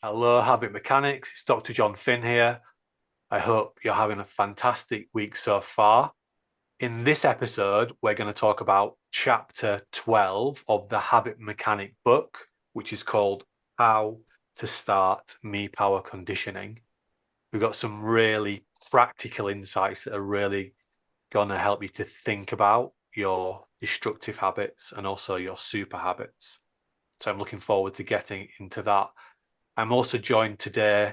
Hello, Habit Mechanics. It's Dr. John Finn here. I hope you're having a fantastic week so far. In this episode, we're going to talk about chapter 12 of the Habit Mechanic book, which is called How to Start Me Power Conditioning. We've got some really practical insights that are really going to help you to think about your destructive habits and also your super habits. So I'm looking forward to getting into that. I'm also joined today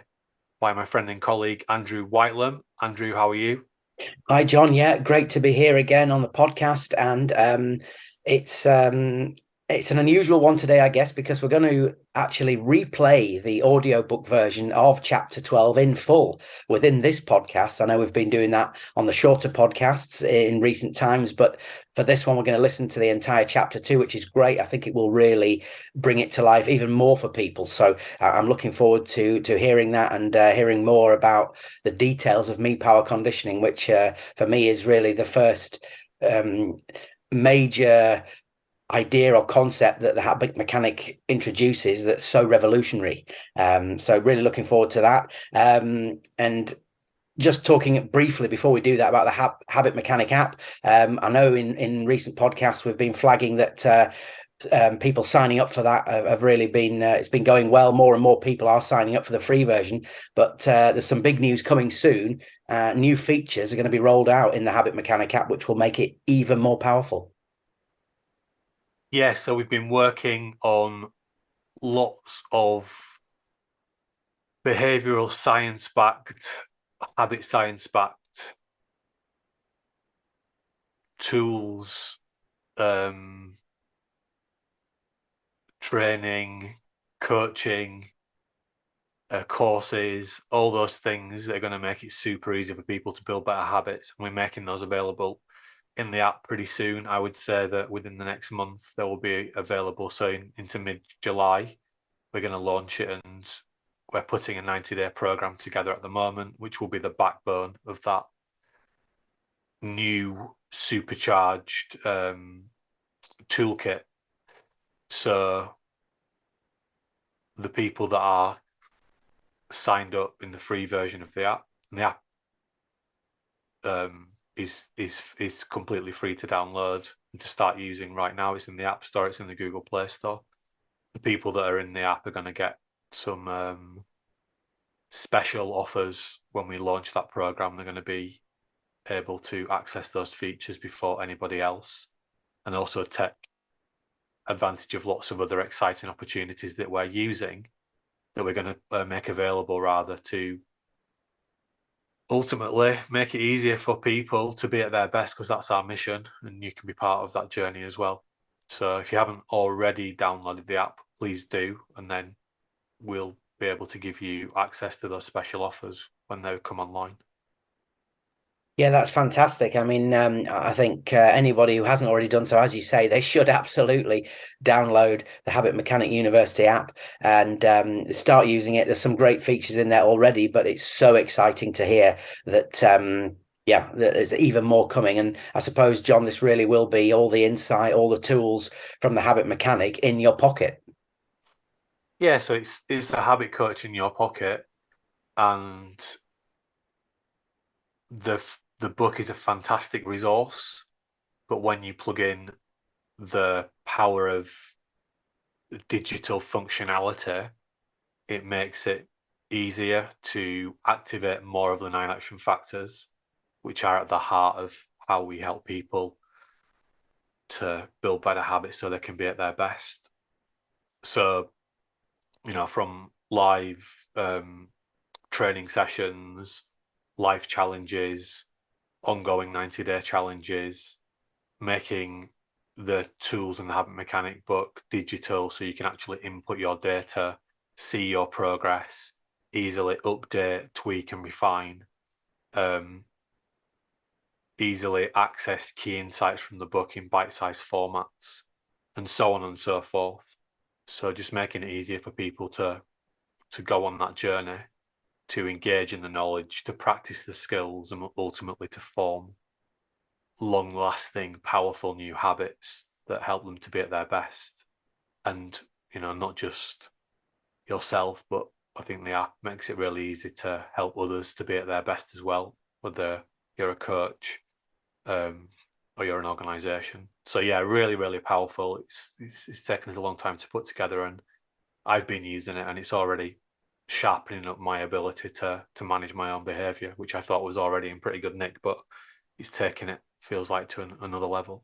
by my friend and colleague, Andrew Whitelam. Andrew, how are you? Hi, John. Yeah, great to be here again on the podcast. And it's um, it's an unusual one today, I guess, because we're going to actually replay the audiobook version of chapter 12 in full within this podcast. I know we've been doing that on the shorter podcasts in recent times, but for this one, we're going to listen to the entire chapter two, which is great. I think it will really bring it to life even more for people. So I'm looking forward to hearing that and hearing more about the details of me power conditioning, which for me is really the first major idea or concept that the habit mechanic introduces that's so revolutionary. So really looking forward to that. And just talking briefly before we do that about the habit mechanic app. I know in recent podcasts we've been flagging that people signing up for that have really been it's been going well. More and more people are signing up for the free version, but there's some big news coming soon. New features are going to be rolled out in the habit mechanic app which will make it even more powerful. Yeah, so we've been working on lots of behavioral science backed, habit science backed tools, um, training, coaching, courses, all those things that are going to make it super easy for people to build better habits. And we're making those available in the app pretty soon. I would say that within the next month, they will be available. So into mid-July, we're going to launch it, and we're putting a 90-day program together at the moment, which will be the backbone of that new supercharged toolkit. So the people that are signed up in the free version of the app, and the app is completely free to download and to start using right now. It's in the App Store, it's in the Google Play Store. The people that are in the app are going to get some special offers when we launch that program. They're going to be able to access those features before anybody else, and also take advantage of lots of other exciting opportunities that we're using, that we're going to make available rather, to ultimately make it easier for people to be at their best, because that's our mission, and you can be part of that journey as well. So if you haven't already downloaded the app, please do, and then we'll be able to give you access to those special offers when they come online. Yeah, that's fantastic. I mean, I think anybody who hasn't already done so, as you say, they should absolutely download the Habit Mechanic University app and start using it. There's some great features in there already, but it's so exciting to hear that, yeah, that there's even more coming. And I suppose, John, this really will be all the insight, all the tools from the Habit Mechanic in your pocket. Yeah, so it's a habit coach in your pocket, and the book is a fantastic resource. But when you plug in the power of digital functionality, it makes it easier to activate more of the 9 action factors, which are at the heart of how we help people to build better habits so they can be at their best. So, from live training sessions, life challenges, ongoing 90-day challenges, making the tools in the Habit Mechanic book digital so you can actually input your data, see your progress, easily update, tweak, and refine, um, easily access key insights from the book in bite-sized formats, and so on and so forth. So just making it easier for people to go on that journey, to engage in the knowledge, to practice the skills, and ultimately to form long lasting, powerful new habits that help them to be at their best. And, not just yourself, but I think the app makes it really easy to help others to be at their best as well, whether you're a coach or you're an organization. So yeah, really, really powerful. It's taken us a long time to put together, and I've been using it, and it's already sharpening up my ability to manage my own behavior, which I thought was already in pretty good nick, but it's taking it, feels like, to another level.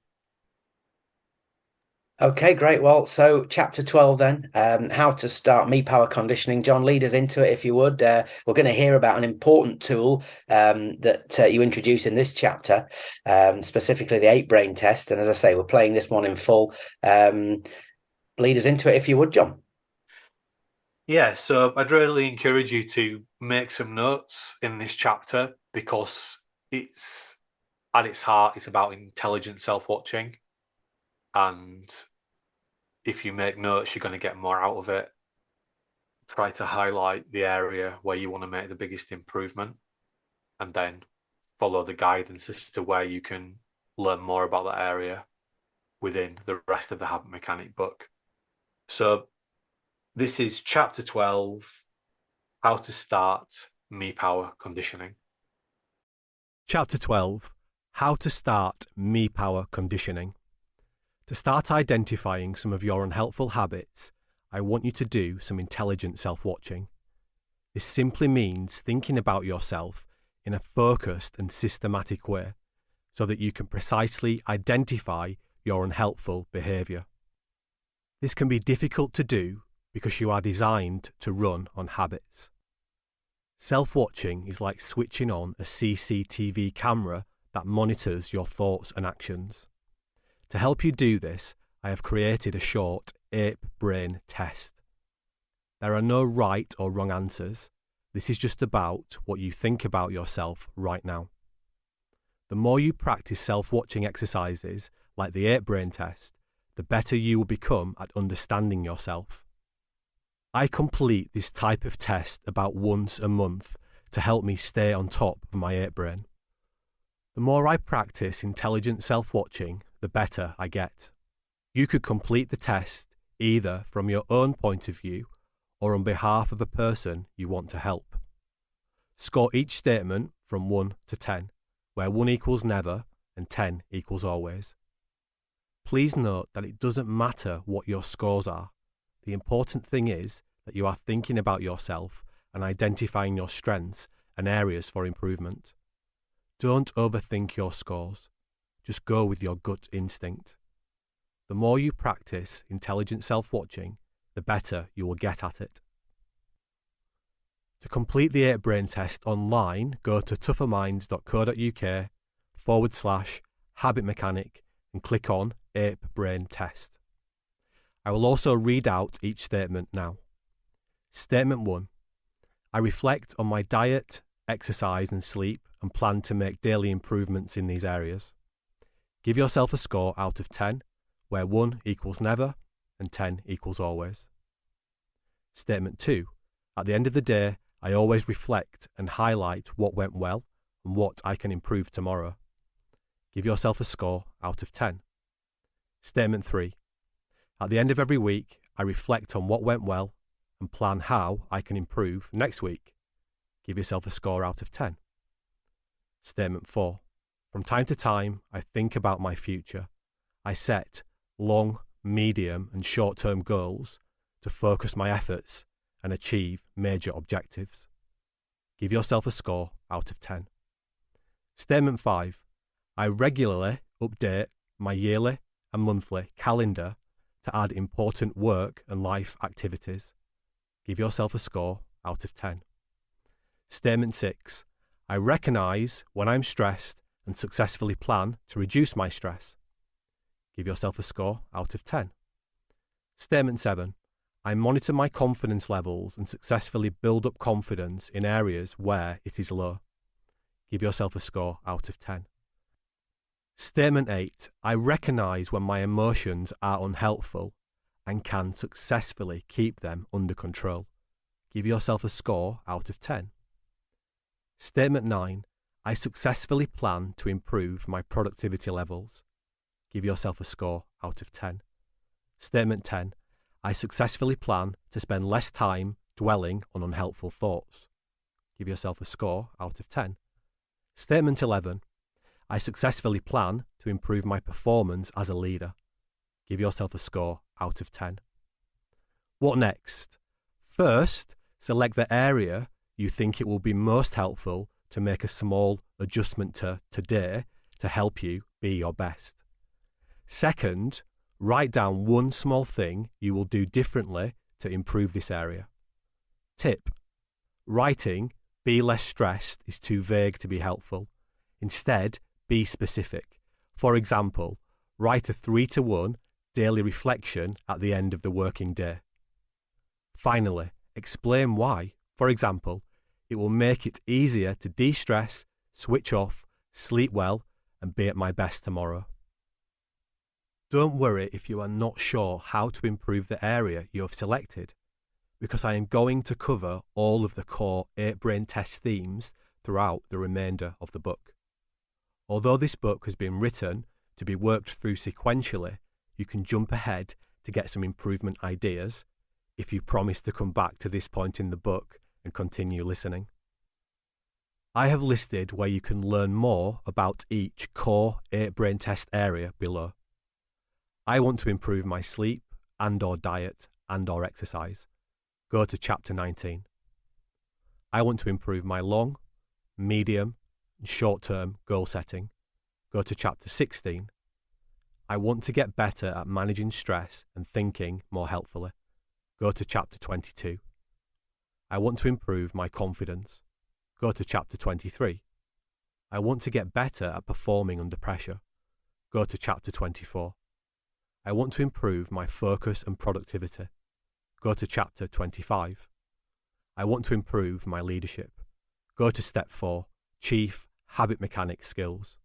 Okay, great. Well, so chapter 12 then, how to start me power conditioning. John, lead us into it if you would. We're going to hear about an important tool that you introduce in this chapter, specifically the 8-brain test. And as I say, we're playing this one in full. Lead us into it if you would, John. Yeah, so I'd really encourage you to make some notes in this chapter because it's at its heart, it's about intelligent self-watching. And if you make notes, you're going to get more out of it. Try to highlight the area where you want to make the biggest improvement and then follow the guidance as to where you can learn more about that area within the rest of the habit mechanic book. So this is chapter 12, how to start me power conditioning. Chapter 12, how to start me power conditioning. To start identifying some of your unhelpful habits, I want you to do some intelligent self-watching. This simply means thinking about yourself in a focused and systematic way so that you can precisely identify your unhelpful behaviour. This can be difficult to do because you are designed to run on habits. Self-watching is like switching on a CCTV camera that monitors your thoughts and actions. To help you do this, I have created a short 8-brain test. There are no right or wrong answers. This is just about what you think about yourself right now. The more you practice self-watching exercises like the 8-brain test, the better you will become at understanding yourself. I complete this type of test about once a month to help me stay on top of my 8-brain. The more I practice intelligent self-watching, the better I get. You could complete the test either from your own point of view or on behalf of a person you want to help. Score each statement from 1 to 10, where 1 equals never and 10 equals always. Please note that it doesn't matter what your scores are. The important thing is that you are thinking about yourself and identifying your strengths and areas for improvement. Don't overthink your scores. Just go with your gut instinct. The more you practice intelligent self-watching, the better you will get at it. To complete the 8-brain test online, go to tougherminds.co.uk/habit mechanic and click on 8-brain test. I will also read out each statement now. Statement 1. I reflect on my diet, exercise and sleep and plan to make daily improvements in these areas. Give yourself a score out of 10, where 1 equals never and 10 equals always. Statement 2. At the end of the day, I always reflect and highlight what went well and what I can improve tomorrow. Give yourself a score out of 10. Statement 3. At the end of every week, I reflect on what went well and plan how I can improve next week. Give yourself a score out of 10. Statement 4. From time to time, I think about my future. I set long, medium and short-term goals to focus my efforts and achieve major objectives. Give yourself a score out of 10. Statement 5. I regularly update my yearly and monthly calendar to add important work and life activities. Give yourself a score out of 10. Statement 6. I recognise when I'm stressed and successfully plan to reduce my stress. Give yourself a score out of 10. Statement 7. I monitor my confidence levels and successfully build up confidence in areas where it is low. Give yourself a score out of 10. Statement 8. I recognise when my emotions are unhelpful and can successfully keep them under control. Give yourself a score out of 10. Statement 9. I successfully plan to improve my productivity levels. Give yourself a score out of 10. Statement 10. I successfully plan to spend less time dwelling on unhelpful thoughts. Give yourself a score out of 10. Statement 11. I successfully plan to improve my performance as a leader. Give yourself a score out of 10. What next? First, select the area you think it will be most helpful to make a small adjustment to today to help you be your best. Second, write down one small thing you will do differently to improve this area. Tip: writing "be less stressed" is too vague to be helpful. Instead, be specific. For example, write a 3-to-1 daily reflection at the end of the working day. Finally, explain why. For example, it will make it easier to de-stress, switch off, sleep well, and be at my best tomorrow. Don't worry if you are not sure how to improve the area you have selected, because I am going to cover all of the core 8 brain test themes throughout the remainder of the book. Although this book has been written to be worked through sequentially, you can jump ahead to get some improvement ideas if you promise to come back to this point in the book and continue listening. I have listed where you can learn more about each core 8 brain test area below. I want to improve my sleep and/or diet and/or exercise. Go to chapter 19. I want to improve my long, medium, and short-term goal setting. Go to chapter 16. I want to get better at managing stress and thinking more helpfully. Go to chapter 22. I want to improve my confidence. Go to chapter 23. I want to get better at performing under pressure. Go to chapter 24. I want to improve my focus and productivity. Go to chapter 25. I want to improve my leadership. Go to step 4, Chief Habit Mechanic Skills.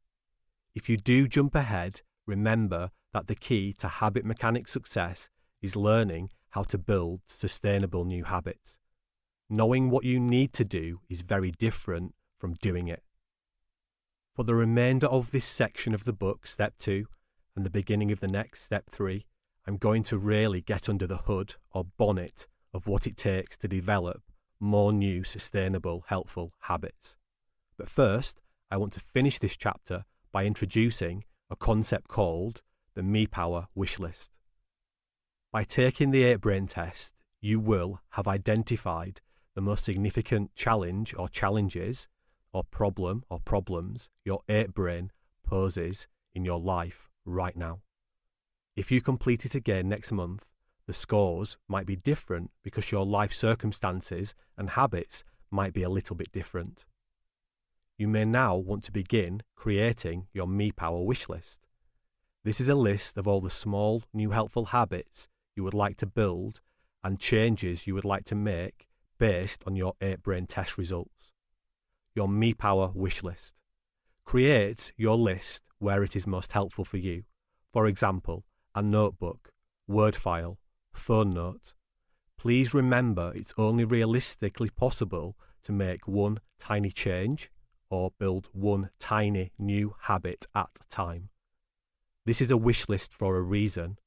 If you do jump ahead, remember that the key to habit mechanic success is learning how to build sustainable new habits. Knowing what you need to do is very different from doing it. For the remainder of this section of the book, step 2, and the beginning of the next, step 3, I'm going to really get under the hood or bonnet of what it takes to develop more new, sustainable, helpful habits. But first, I want to finish this chapter by introducing a concept called the Me Power wish list. By taking the 8 brain test, you will have identified the most significant challenge or challenges or problem or problems your 8 brain poses in your life right now. If you complete it again next month, the scores might be different because your life circumstances and habits might be a little bit different. You may now want to begin creating your Me Power wish list. This is a list of all the small, new helpful habits you would like to build and changes you would like to make based on your 8 brain test results. Your Me Power wish list. Create your list where it is most helpful for you. For example, a notebook, Word file, phone note. Please remember it's only realistically possible to make one tiny change or build one tiny new habit at a time. This is a wish list for a reason.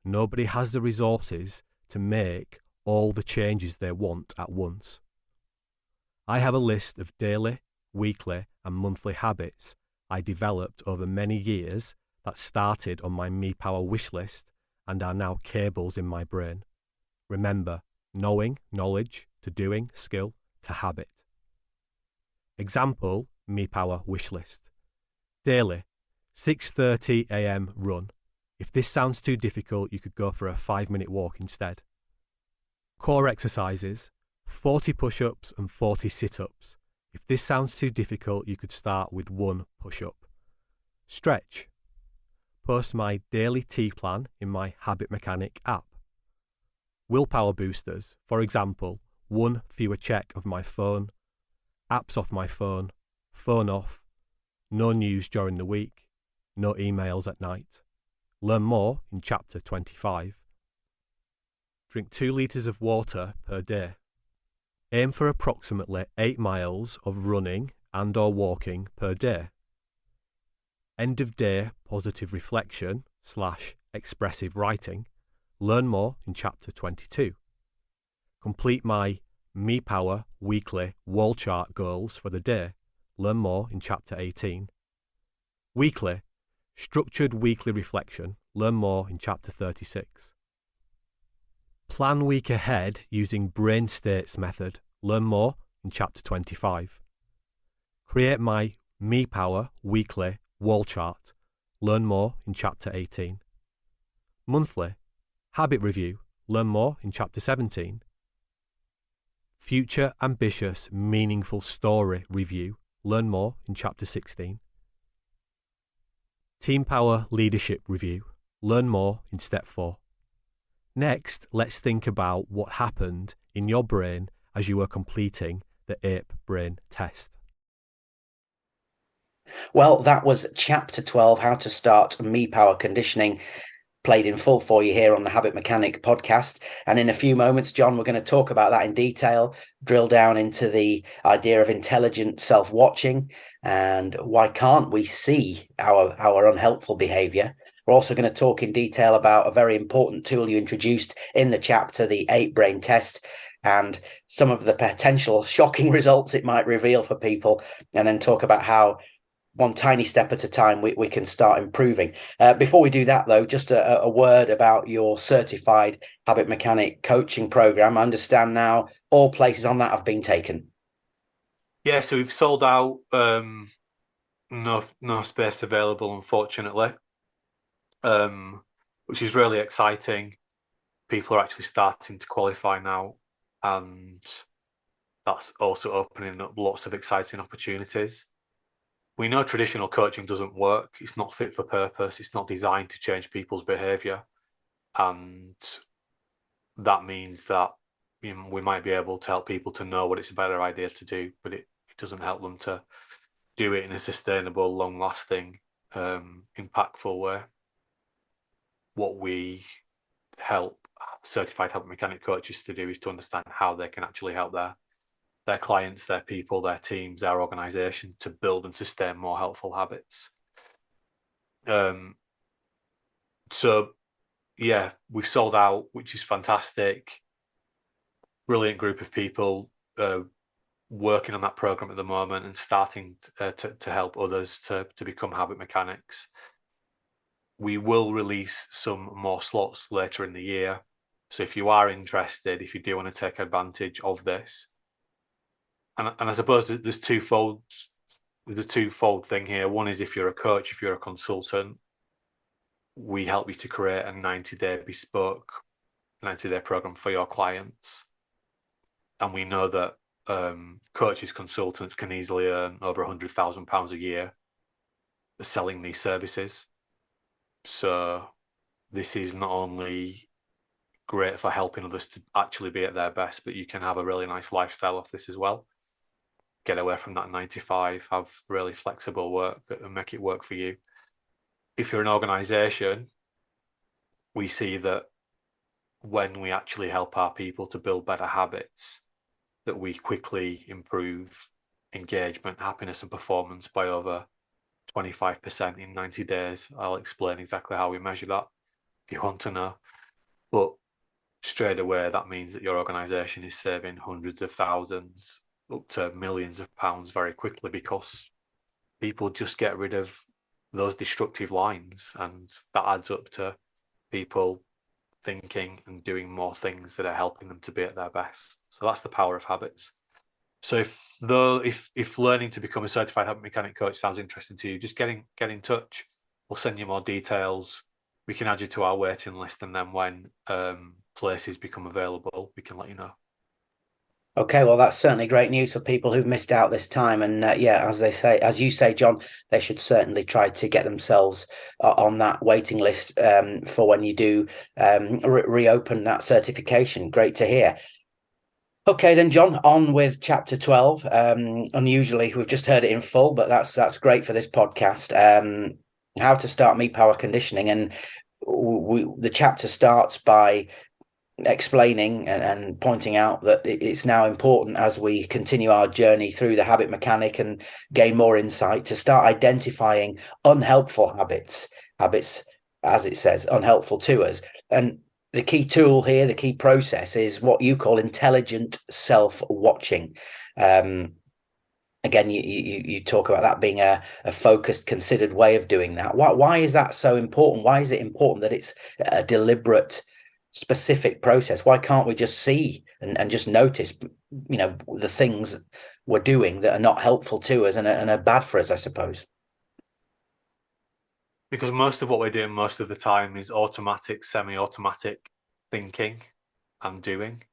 Nobody has the resources to make all the changes they want at once. I have a list of daily, weekly, and monthly habits I developed over many years that started on my Me Power wish list and are now cables in my brain. Remember, knowing, knowledge, to doing, skill, to habit. Example, Me Power wish list. Daily, 6:30 a.m. run. If this sounds too difficult, you could go for a 5-minute walk instead. Core exercises, 40 push-ups and 40 sit-ups. If this sounds too difficult, you could start with 1 push-up. Stretch. Post my daily tea plan in my Habit Mechanic app. Willpower boosters, for example, 1 fewer check of my phone, apps off my phone off, no news during the week, no emails at night. Learn more in chapter 25. Drink 2 litres of water per day. Aim for approximately 8 miles of running and/or walking per day. End of day positive reflection / expressive writing. Learn more in chapter 22. Complete my Me Power weekly wall chart goals for the day. Learn more in Chapter 18. Weekly, structured weekly reflection. Learn more in Chapter 36. Plan week ahead using brain states method. Learn more in Chapter 25. Create my Me Power weekly wall chart. Learn more in Chapter 18. Monthly, habit review. Learn more in Chapter 17. Future ambitious meaningful story review. Learn more in Chapter 16. Team Power leadership review. Learn more in Step 4. Next, let's think about what happened in your brain as you were completing the APE brain test. Well, that was Chapter 12, How to Start Me Power Conditioning, played in full for you here on the Habit Mechanic podcast. And in a few moments, John, we're going to talk about that in detail, drill down into the idea of intelligent self-watching and why can't we see our unhelpful behavior. We're also going to talk in detail about a very important tool you introduced in the chapter, the 8-brain test, and some of the potential shocking results it might reveal for people, and then talk about how one tiny step at a time we can start improving. Before we do that, though, just a word about your certified habit mechanic coaching program. I understand now all places on that have been taken. Yeah, so we've sold out. No space available, unfortunately, which is really exciting. People are actually starting to qualify now, and that's also opening up lots of exciting opportunities. We know traditional coaching doesn't work. It's not fit for purpose. It's not designed to change people's behavior. And that means that we might be able to help people to know what it's a better idea to do, but it doesn't help them to do it in a sustainable, long-lasting, impactful way. What we help certified habit mechanic coaches to do is to understand how they can actually help their clients, their people, their teams, their organization to build and sustain more helpful habits. So yeah, we've sold out, which is fantastic. Brilliant group of people working on that program at the moment and starting to help others to become habit mechanics. We will release some more slots later in the year. So if you are interested, if you do want to take advantage of this, and I suppose there's twofold thing here. One is if you're a coach, if you're a consultant, we help you to create a 90-day bespoke 90-day program for your clients. And we know that coaches, consultants can easily earn over £100,000 a year selling these services. So this is not only great for helping others to actually be at their best, but you can have a really nice lifestyle off this as well. Get away from that 9 to 5, have really flexible work that will make it work for you. If you're an organization, we see that when we actually help our people to build better habits, that we quickly improve engagement, happiness, and performance by over 25% in 90 days. I'll explain exactly how we measure that if you want to know. But straight away, that means that your organization is saving hundreds of thousands up to millions of pounds very quickly, because people just get rid of those destructive lines, and that adds up to people thinking and doing more things that are helping them to be at their best. So that's the power of habits. So if learning to become a certified habit mechanic coach sounds interesting to you, just get in touch. We'll send you more details. We can add you to our waiting list, and then when places become available, we can let you know. Okay, well, that's certainly great news for people who've missed out this time. And yeah, as you say, John, they should certainly try to get themselves on that waiting list for when you do reopen that certification. Great to hear. Okay, then, John, on with chapter 12. Unusually, we've just heard it in full, but that's great for this podcast. How to start me power conditioning. And the chapter starts by explaining and pointing out that it's now important, as we continue our journey through the habit mechanic and gain more insight, to start identifying unhelpful habits, as it says, unhelpful to us. And the key tool here, the key process is what you call intelligent self-watching. Again, you talk about that being a focused, considered way of doing that. Why is that so important? Why is it important that it's a deliberate, specific process? Why can't we just see and just notice, the things we're doing that are not helpful to us and are bad for us, I suppose? Because most of what we're doing most of the time is automatic, semi-automatic thinking and doing.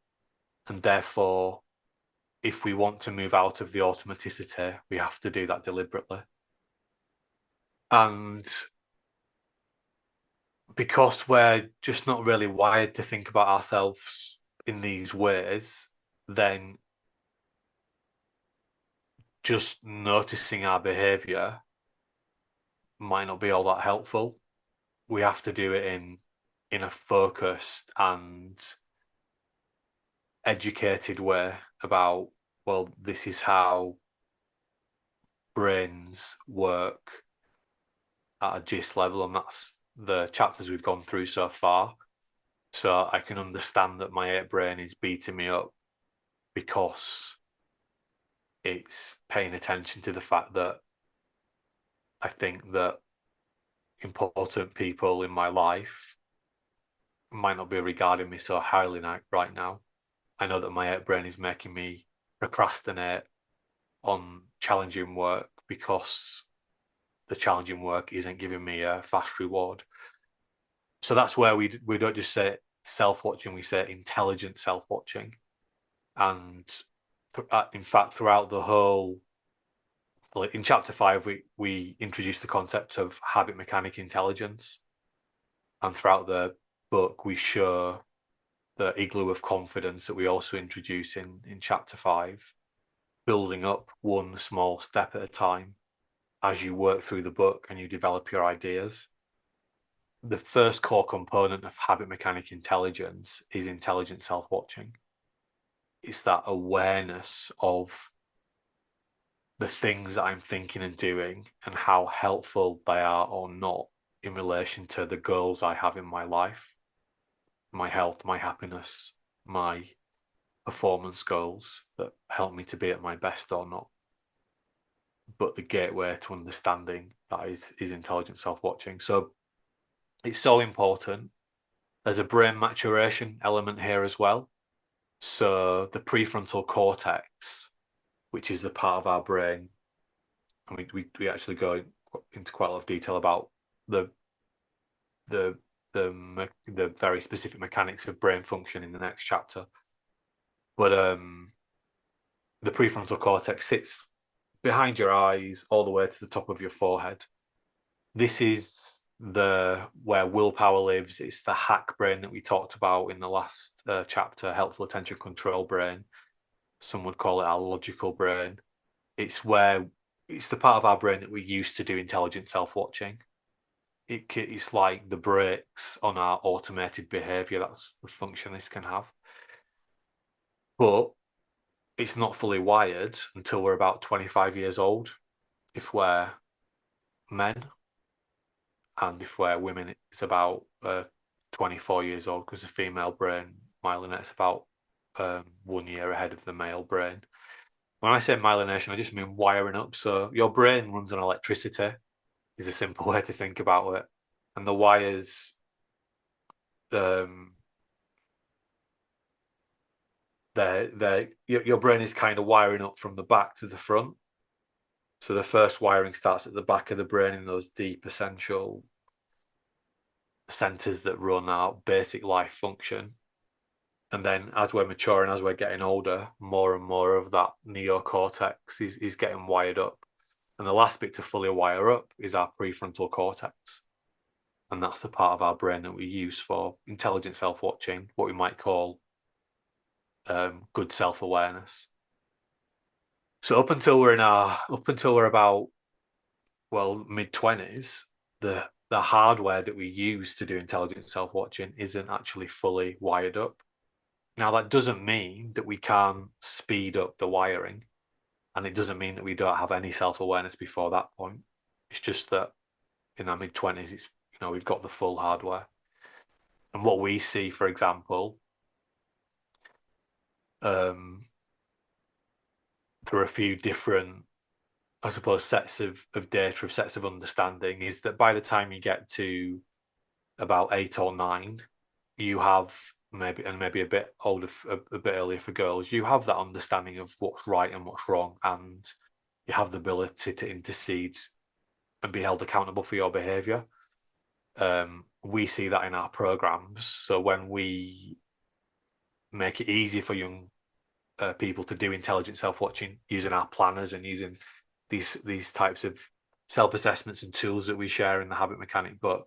And therefore, if we want to move out of the automaticity, we have to do that deliberately. And because we're just not really wired to think about ourselves in these ways, then just noticing our behavior might not be all that helpful. We have to do it in a focused and educated way about, well, this is how brains work at a gist level, and that's the chapters we've gone through so far. So I can understand that my 8 brain is beating me up because it's paying attention to the fact that I think that important people in my life might not be regarding me so highly right now. I know that my 8 brain is making me procrastinate on challenging work because the challenging work isn't giving me a fast reward. So that's where we don't just say self-watching, we say intelligent self-watching. And in fact, throughout the whole, in chapter 5, we introduce the concept of habit mechanic intelligence. And throughout the book, we show the igloo of confidence that we also introduce in chapter 5, building up one small step at a time as you work through the book and you develop your ideas. The first core component of habit mechanic intelligence is intelligent self-watching. It's that awareness of the things that I'm thinking and doing and how helpful they are or not in relation to the goals I have in my life, my health, my happiness, my performance goals that help me to be at my best or not. But the gateway to understanding that is intelligent self-watching. So it's so important. There's a brain maturation element here as well. So the prefrontal cortex, which is the part of our brain, and we actually go into quite a lot of detail about the the the very specific mechanics of brain function in the next chapter. But the prefrontal cortex sits behind your eyes all the way to the top of your forehead. This is where willpower lives. It's the hack brain that we talked about in the last chapter, helpful attention control brain. Some would call it our logical brain. It's the part of our brain that we use to do intelligent self-watching. It's like the brakes on our automated behavior. That's the function this can have. But it's not fully wired until we're about 25 years old, if we're men. And if we're women, it's about 24 years old, because the female brain myelinates about 1 year ahead of the male brain. When I say myelination, I just mean wiring up. So your brain runs on electricity, is a simple way to think about it. And the wires, your brain is kind of wiring up from the back to the front. So the first wiring starts at the back of the brain in those deep essential centers that run our basic life function. And then as we're maturing, as we're getting older, more and more of that neocortex is getting wired up. And the last bit to fully wire up is our prefrontal cortex. And that's the part of our brain that we use for intelligent self-watching, what we might call good self-awareness. So up until we're about, well, mid-20s, the hardware that we use to do intelligent self-watching isn't actually fully wired up. Now, that doesn't mean that we can't speed up the wiring, and it doesn't mean that we don't have any self-awareness before that point. It's just that in our mid-20s, we've got the full hardware. And what we see, for example, there are a few different, I suppose, sets of data, of sets of understanding, is that by the time you get to about 8 or 9, you have maybe a bit older, a bit earlier for girls, you have that understanding of what's right and what's wrong, and you have the ability to intercede and be held accountable for your behavior. We see that in our programs. So when we make it easier for young people to do intelligent self-watching using our planners and using these types of self-assessments and tools that we share in the Habit Mechanic book,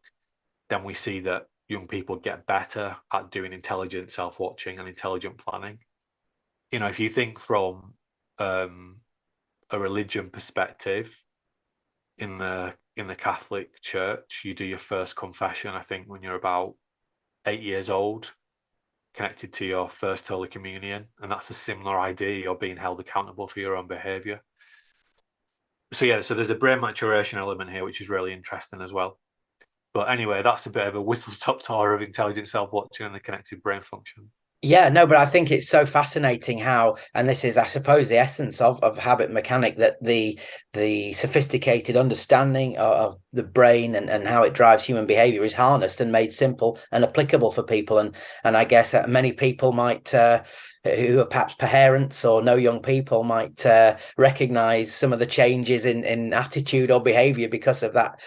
then we see that young people get better at doing intelligent self-watching and intelligent planning. You know, if you think from a religion perspective, in the Catholic Church, you do your first confession, I think, when you're about 8 years old, connected to your first Holy Communion, and that's a similar idea. You're being held accountable for your own behavior. So yeah, so there's a brain maturation element here, which is really interesting as well. But anyway, that's a bit of a whistle-stop tour of intelligent self-watching and the connected brain function. Yeah, no, but I think it's so fascinating how, and this is, I suppose, the essence of Habit Mechanic, that the sophisticated understanding of the brain and how it drives human behavior is harnessed and made simple and applicable for people. And I guess many people might, who are perhaps parents or know young people, might recognize some of the changes in attitude or behavior because of that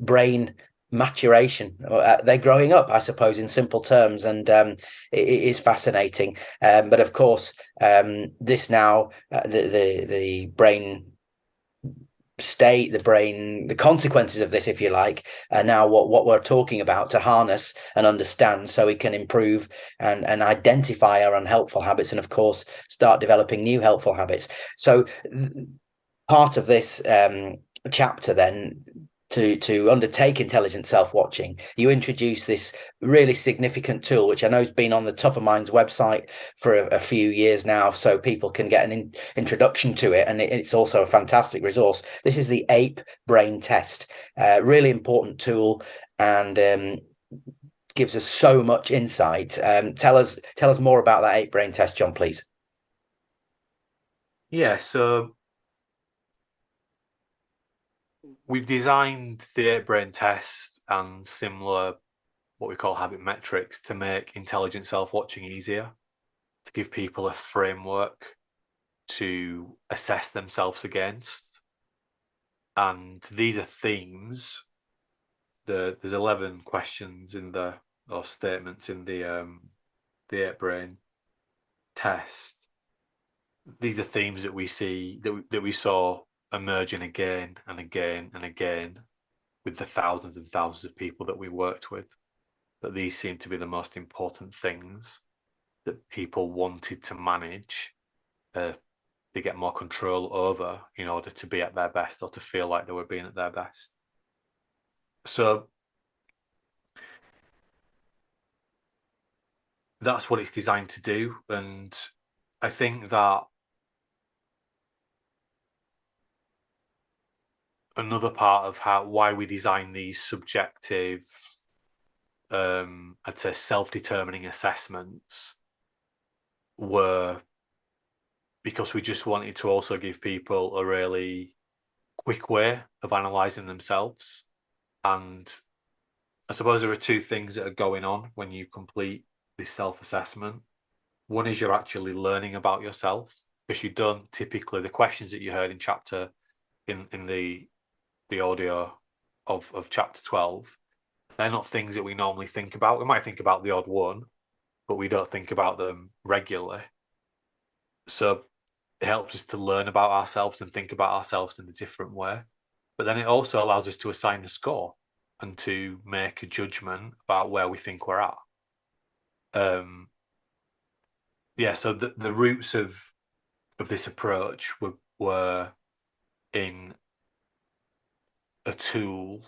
brain maturation. They're growing up, I suppose, in simple terms, and it is fascinating. But of course, this now, the brain state, the consequences of this, if you like, are now what we're talking about, to harness and understand, so we can improve and identify our unhelpful habits, and of course start developing new helpful habits. So part of this chapter then, to undertake intelligent self-watching, you introduce this really significant tool, which I know has been on the Tougher Minds website for a few years now, so people can get an introduction to it, and it's also a fantastic resource. This is the APE brain test, really important tool, and gives us so much insight. Tell us more about that APE brain test, John, please. Yeah, so we've designed the 8 brain test and similar, what we call habit metrics, to make intelligent self-watching easier, to give people a framework to assess themselves against. And these are themes. There's 11 questions or statements in the 8 brain test. These are themes that we see, that we saw emerging again and again and again with the thousands and thousands of people that we worked with. That these seem to be the most important things that people wanted to manage, to get more control over, in order to be at their best, or to feel like they were being at their best. So that's what it's designed to do. And I think that another part of why we design these subjective, I'd say self-determining assessments, were because we just wanted to also give people a really quick way of analysing themselves. And I suppose there are two things that are going on when you complete this self-assessment. One is you're actually learning about yourself, because you don't typically, the questions that you heard in the audio of chapter 12, they're not things that we normally think about. We might think about the odd one, but we don't think about them regularly. So it helps us to learn about ourselves and think about ourselves in a different way. But then it also allows us to assign a score and to make a judgment about where we think we're at. Yeah, so the roots of this approach were in a tool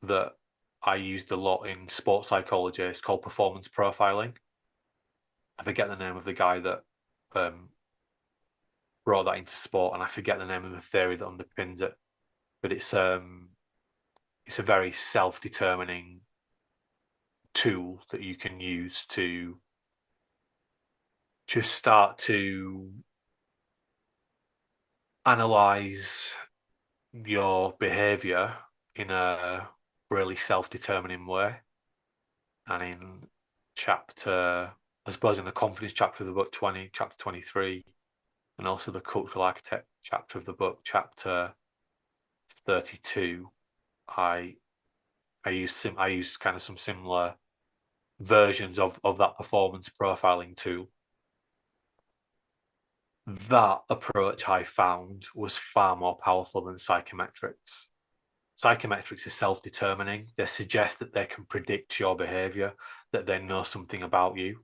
that I used a lot in sports psychology. It's called performance profiling. I forget the name of the guy that brought that into sport, and I forget the name of the theory that underpins it. But it's a very self-determining tool that you can use to just start to analyze your behavior in a really self-determining way. And in I suppose in the confidence chapter of the book 20, chapter 23, and also the cultural architect chapter of the book, chapter 32, I use kind of some similar versions of that performance profiling tool. That approach I found was far more powerful than psychometrics. Psychometrics are self-determining. They suggest that they can predict your behavior, that they know something about you,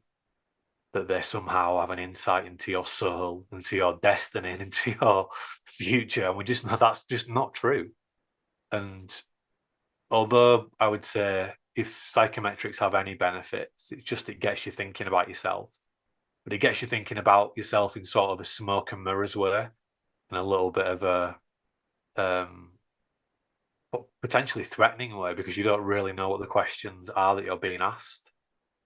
that they somehow have an insight into your soul, into your destiny, and into your future. And we just know that's just not true. And although I would say if psychometrics have any benefits, it gets you thinking about yourself. But it gets you thinking about yourself in sort of a smoke and mirrors way, and a little bit of a potentially threatening way, because you don't really know what the questions are that you're being asked.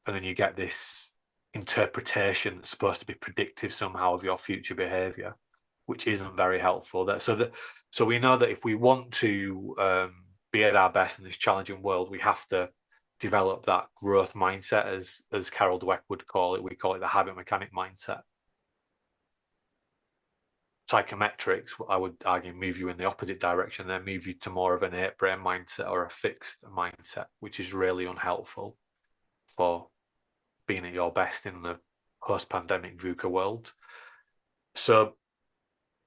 And then you get this interpretation that's supposed to be predictive somehow of your future behavior, which isn't very helpful. So we know that if we want to be at our best in this challenging world, we have to develop that growth mindset, as Carol Dweck would call it. We call it the habit mechanic mindset. Psychometrics, I would argue, move you in the opposite direction. They move you to more of an 8-brain mindset or a fixed mindset, which is really unhelpful for being at your best in the post-pandemic VUCA world. So,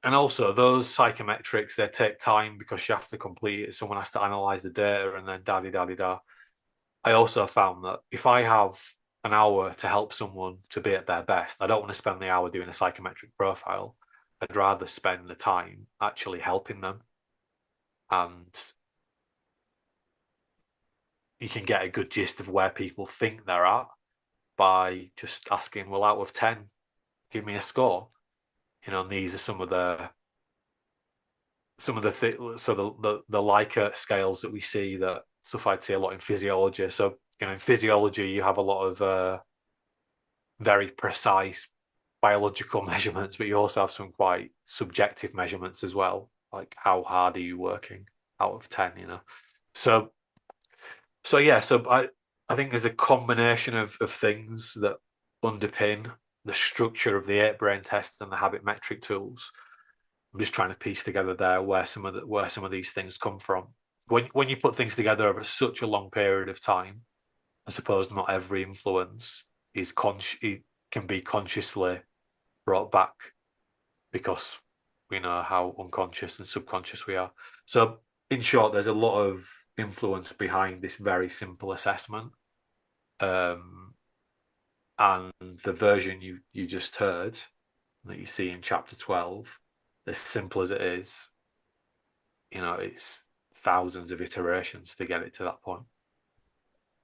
and also those psychometrics, they take time because you have to complete it. Someone has to analyze the data and then da-di-da-di-da. I also found that if I have an hour to help someone to be at their best, I don't want to spend the hour doing a psychometric profile. I'd rather spend the time actually helping them. And you can get a good gist of where people think they're at by just asking, well, out of 10, give me a score. And these are some of the so the Likert scales that we see, that stuff I'd see a lot in physiology. So, in physiology, you have a lot of very precise biological measurements, but you also have some quite subjective measurements as well, like how hard are you working out of 10, So I think there's a combination of things that underpin the structure of the 8-brain test and the habit metric tools. I'm just trying to piece together there where some of these things come from. When you put things together over such a long period of time, I suppose not every influence can be consciously brought back, because we know how unconscious and subconscious we are. So, in short, there's a lot of influence behind this very simple assessment. And the version you just heard, that you see in chapter 12, as simple as it is, it's thousands of iterations to get it to that point.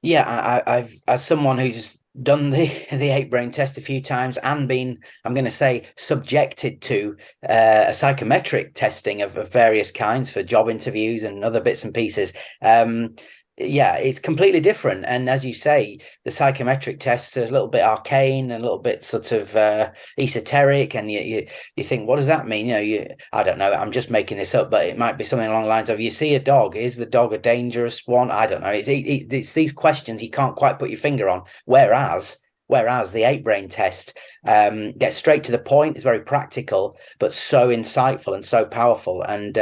Yeah, I've, as someone who's done the 8-brain test a few times and been, I'm going to say, subjected to a psychometric testing of various kinds for job interviews and other bits and pieces. Yeah, it's completely different. And as you say, the psychometric tests are a little bit arcane and a little bit sort of esoteric. And you think, what does that mean? I don't know. I'm just making this up, but it might be something along the lines of, you see a dog. Is the dog a dangerous one? I don't know. It's these questions you can't quite put your finger on. Whereas the 8-brain test gets straight to the point. It's very practical, but so insightful and so powerful. And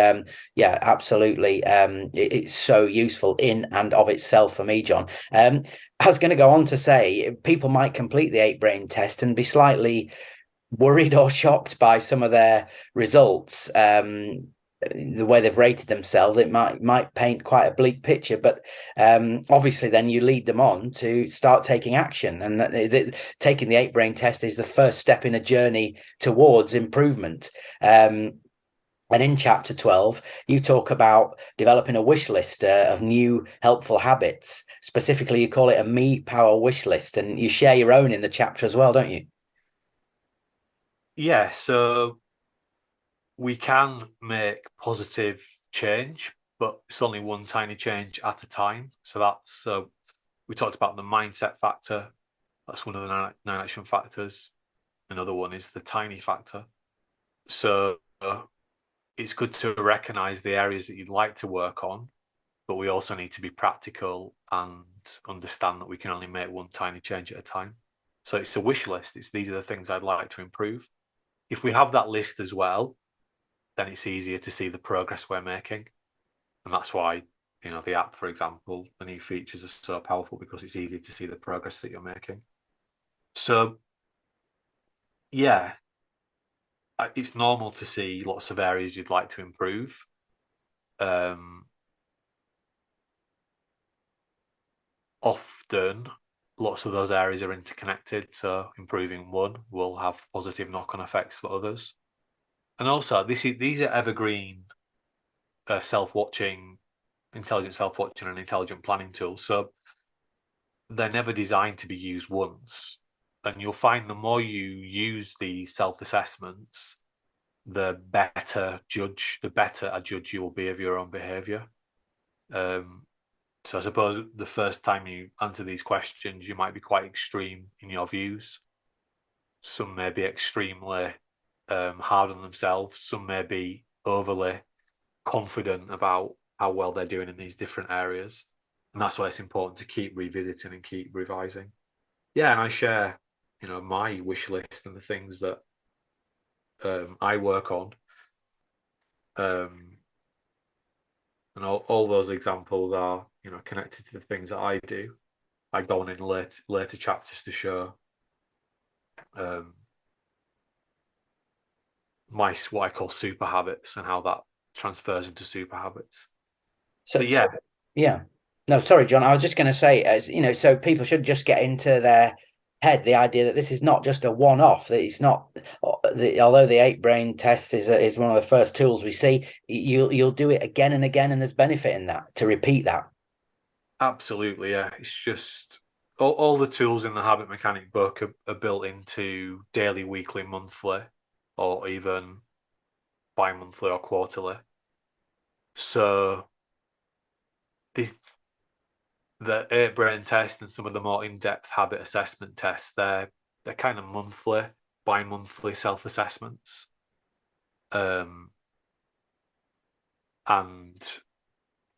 yeah, absolutely. It's so useful in and of itself for me, John. I was going to go on to say, people might complete the 8-brain test and be slightly worried or shocked by some of their results. The way they've rated themselves, it might paint quite a bleak picture, but obviously then you lead them on to start taking action, and taking the 8-brain test is the first step in a journey towards improvement. And in chapter 12, you talk about developing a wish list of new helpful habits. Specifically, you call it a me power wish list, and you share your own in the chapter as well, don't you? Yeah, so we can make positive change, but it's only one tiny change at a time. So We talked about the mindset factor. That's one of the nine action factors. Another one is the tiny factor. So it's good to recognize the areas that you'd like to work on, but we also need to be practical and understand that we can only make one tiny change at a time. So it's a wish list. These are the things I'd like to improve. If we have that list as well, then it's easier to see the progress we're making. And that's why, the app, for example, the new features are so powerful, because it's easy to see the progress that you're making. So, yeah, it's normal to see lots of areas you'd like to improve. Often, lots of those areas are interconnected. So improving one will have positive knock-on effects for others. And also, these are evergreen intelligent self-watching and intelligent planning tools. So they're never designed to be used once. And you'll find the more you use these self-assessments, the better a judge you will be of your own behavior. So I suppose the first time you answer these questions, you might be quite extreme in your views. Some may be extremely hard on themselves. Some may be overly confident about how well they're doing in these different areas. And that's why it's important to keep revisiting and keep revising. Yeah, and I share, my wish list and the things that I work on. And all those examples are, connected to the things that I do. I go on in later chapters to show what I call super habits and how that transfers into super habits. So yeah. Yeah. No, sorry, John. I was just going to say, as so people should just get into their head the idea that this is not just a one-off. That it's not. Although the 8-brain test is one of the first tools we see, you'll do it again and again, and there's benefit in that to repeat that. Absolutely, yeah. It's just all the tools in the Habit Mechanic book are built into daily, weekly, monthly, or even bi-monthly or quarterly. So the 8-brain test and some of the more in-depth habit assessment tests, they're kind of monthly, bi-monthly self-assessments. And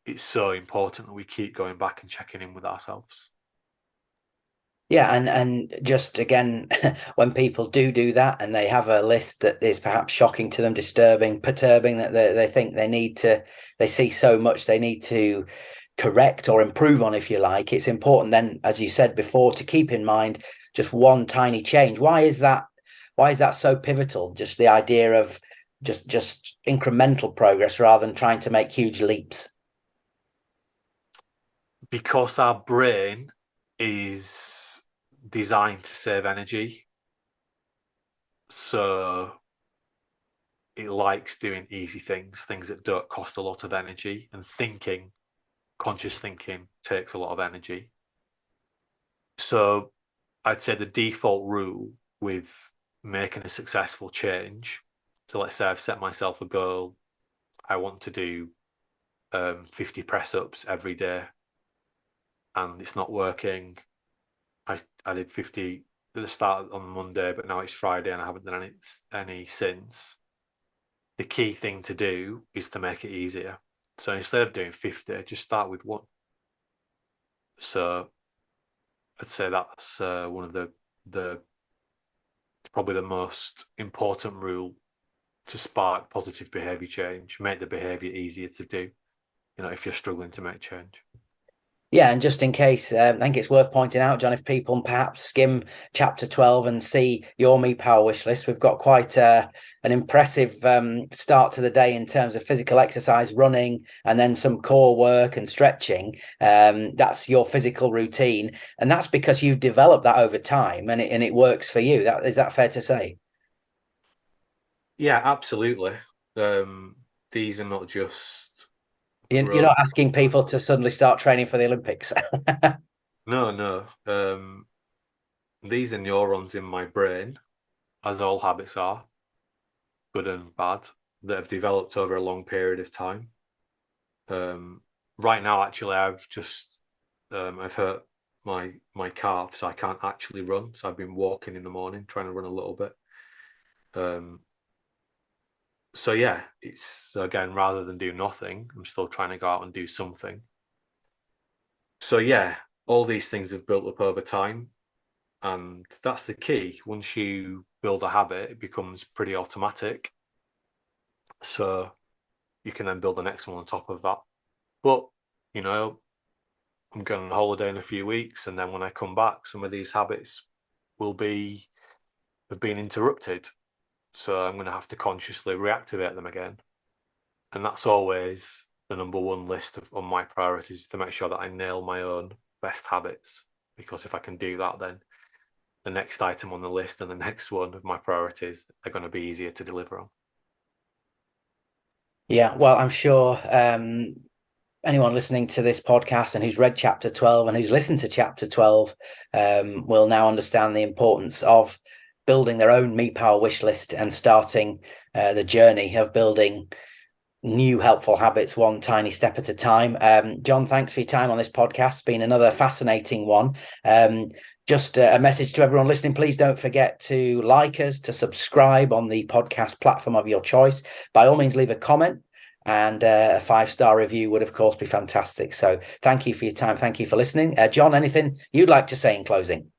it's so important that we keep going back and checking in with ourselves. Yeah, and just again, when people do that and they have a list that is perhaps shocking to them, disturbing, perturbing, that they think they see so much they need to correct or improve on, if you like, it's important then, as you said before, to keep in mind just one tiny change. Why is that so pivotal? Just the idea of just incremental progress rather than trying to make huge leaps. Because our brain is designed to save energy. So it likes doing easy things that don't cost a lot of energy, and conscious thinking takes a lot of energy. So I'd say the default rule with making a successful change. So let's say I've set myself a goal. I want to do 50 press-ups every day, and it's not working. I did 50 at the start on Monday, but now it's Friday and I haven't done any since. The key thing to do is to make it easier. So instead of doing 50, just start with one. So I'd say that's one of the probably the most important rule to spark positive behavior change. Make the behavior easier to do, if you're struggling to make change. Yeah, and just in case, I think it's worth pointing out, John, if people perhaps skim chapter 12 and see your Me Power wish list, we've got quite an impressive start to the day in terms of physical exercise, running, and then some core work and stretching. That's your physical routine, and that's because you've developed that over time, and it works for you. Is that fair to say? Yeah, absolutely. These are not just You're not asking people to suddenly start training for the Olympics. No. These are neurons in my brain, as all habits are, good and bad, that have developed over a long period of time. Right now, actually, I've hurt my calf, so I can't actually run. So I've been walking in the morning, trying to run a little bit. So yeah, it's again, rather than do nothing, I'm still trying to go out and do something. So yeah, all these things have built up over time, and that's the key. Once you build a habit, it becomes pretty automatic. So you can then build the next one on top of that. But you know, I'm going on holiday in a few weeks, and then when I come back, some of these habits have been interrupted. So I'm going to have to consciously reactivate them again. And that's always the number one list on my priorities, to make sure that I nail my own best habits. Because if I can do that, then the next item on the list and the next one of my priorities are going to be easier to deliver on. Yeah, well, I'm sure anyone listening to this podcast and who's read chapter 12 and who's listened to chapter 12 will now understand the importance of building their own Me Power wish list and starting the journey of building new helpful habits one tiny step at a time. John, thanks for your time on this podcast. It's been another fascinating one. Just a message to everyone listening, please don't forget to like us, to subscribe on the podcast platform of your choice. By all means, leave a comment, and a 5-star review would, of course, be fantastic. So thank you for your time. Thank you for listening. John, anything you'd like to say in closing?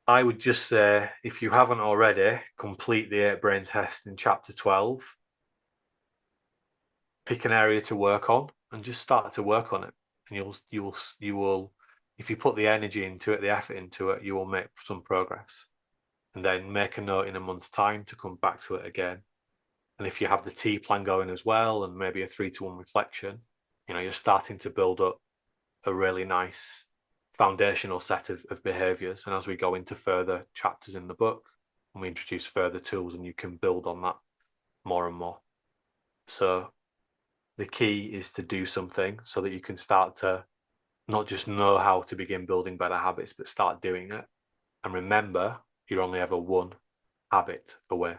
I would just say, if you haven't already, complete the 8-brain test in chapter 12. Pick an area to work on and just start to work on it. And you will, if you put the energy into it, the effort into it, you will make some progress. And then make a note in a month's time to come back to it again. And if you have the T plan going as well, and maybe a 3-to-1 reflection, you're starting to build up a really nice foundational set of behaviors. And as we go into further chapters in the book, and we introduce further tools, and you can build on that more and more. So the key is to do something so that you can start to not just know how to begin building better habits, but start doing it. And remember, you're only ever one habit away.